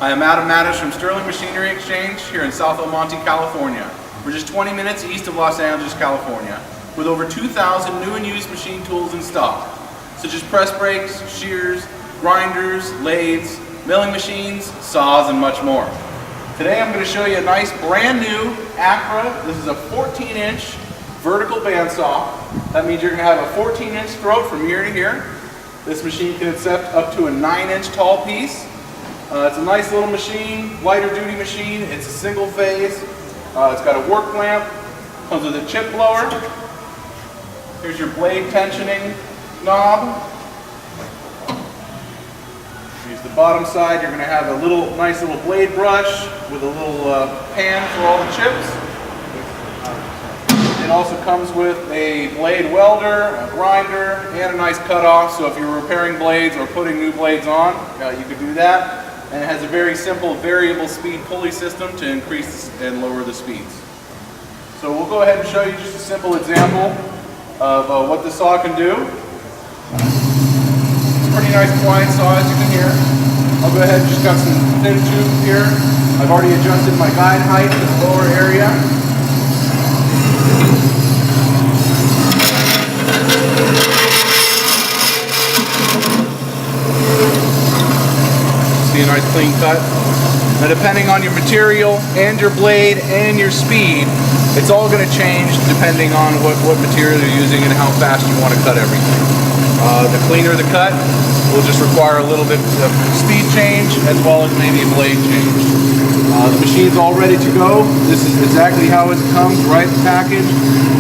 I am Adam Mattis from Sterling Machinery Exchange here in South El Monte, California. We're just 20 minutes east of Los Angeles, California, with over 2,000 new and used machine tools in stock, such as press brakes, shears, grinders, lathes, milling machines, saws, and much more. Today I'm going to show you a nice brand new Acra. This is a 14-inch vertical bandsaw. That means you're going to have a 14-inch throat from here to here. This machine can accept up to a 9-inch tall piece. It's a nice little machine, lighter duty machine. It's a single phase. It's got a work lamp. Comes with a chip blower. Here's your blade tensioning knob. Here's the bottom side. You're going to have a nice little blade brush with a little pan for all the chips. It also comes with a blade welder, a grinder, and a nice cutoff. So if you're repairing blades or putting new blades on, you could do that. And it has a very simple variable speed pulley system to increase and lower the speeds. So we'll go ahead and show you just a simple example of what the saw can do. It's a pretty nice quiet saw, as you can hear. I'll go ahead and just got some thin tube here. I've already adjusted my guide height to the lower area. See a nice clean cut. Now depending on your material and your blade and your speed, it's all going to change depending on what material you're using and how fast you want to cut everything. The cleaner the cut will just require a little bit of speed change as well as maybe a blade change. The machine's all ready to go. This is exactly how it comes, right in the package.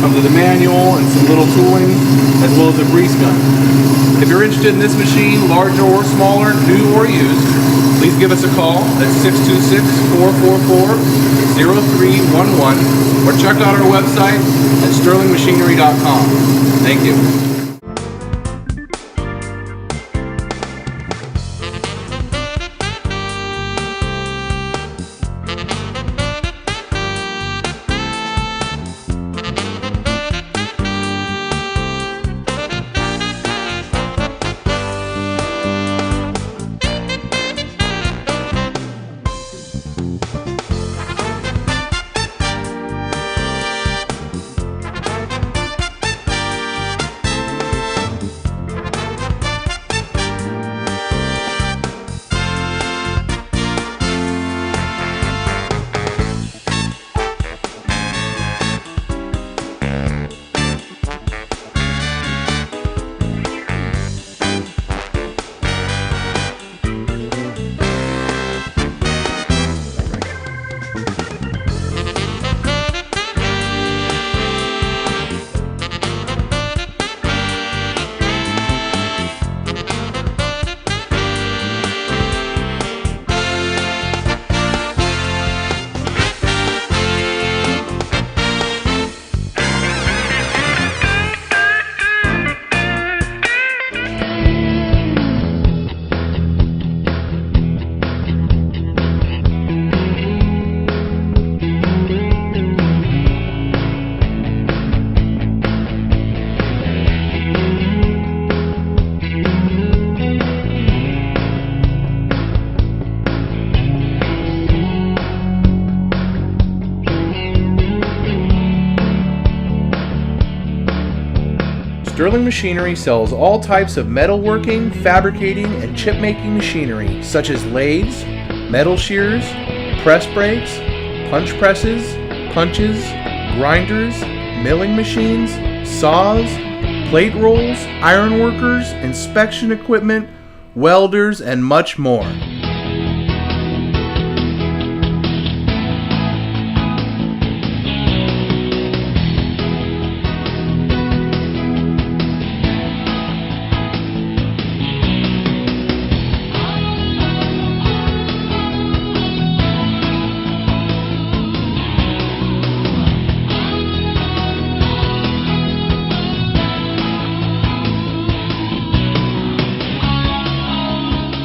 Comes with a manual and some little tooling as well as a grease gun. If you're interested in this machine, larger or smaller, new or used, please give us a call at 626-444-0311 or check out our website at sterlingmachinery.com. Thank you. Sterling Machinery sells all types of metalworking, fabricating, and chip-making machinery, such as lathes, metal shears, press brakes, punch presses, punches, grinders, milling machines, saws, plate rolls, iron workers, inspection equipment, welders, and much more.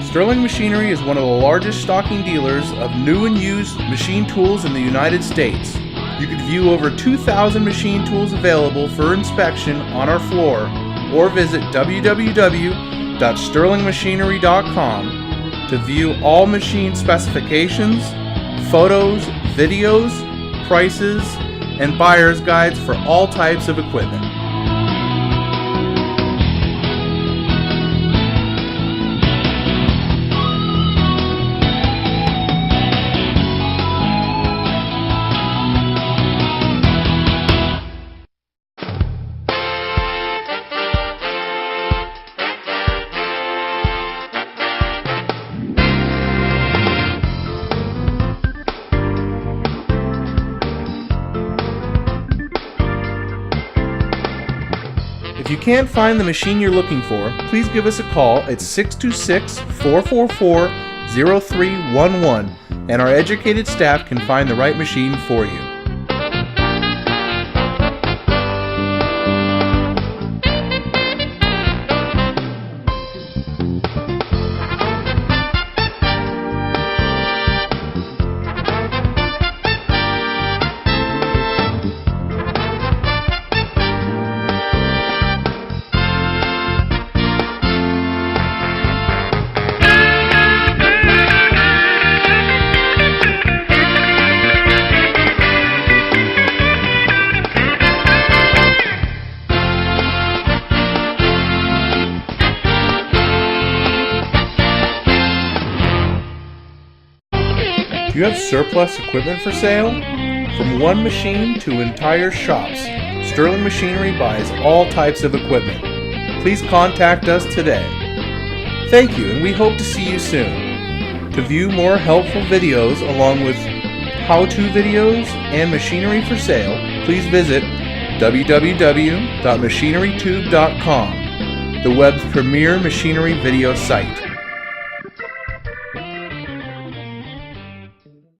Sterling Machinery is one of the largest stocking dealers of new and used machine tools in the United States. You can view over 2,000 machine tools available for inspection on our floor or visit www.sterlingmachinery.com to view all machine specifications, photos, videos, prices, and buyer's guides for all types of equipment. If you can't find the machine you're looking for, please give us a call at 626-444-0311 and our educated staff can find the right machine for you. Do you have surplus equipment for sale? From one machine to entire shops, Sterling Machinery buys all types of equipment. Please contact us today. Thank you, and we hope to see you soon. To view more helpful videos along with how-to videos and machinery for sale, please visit www.machinerytube.com, the web's premier machinery video site.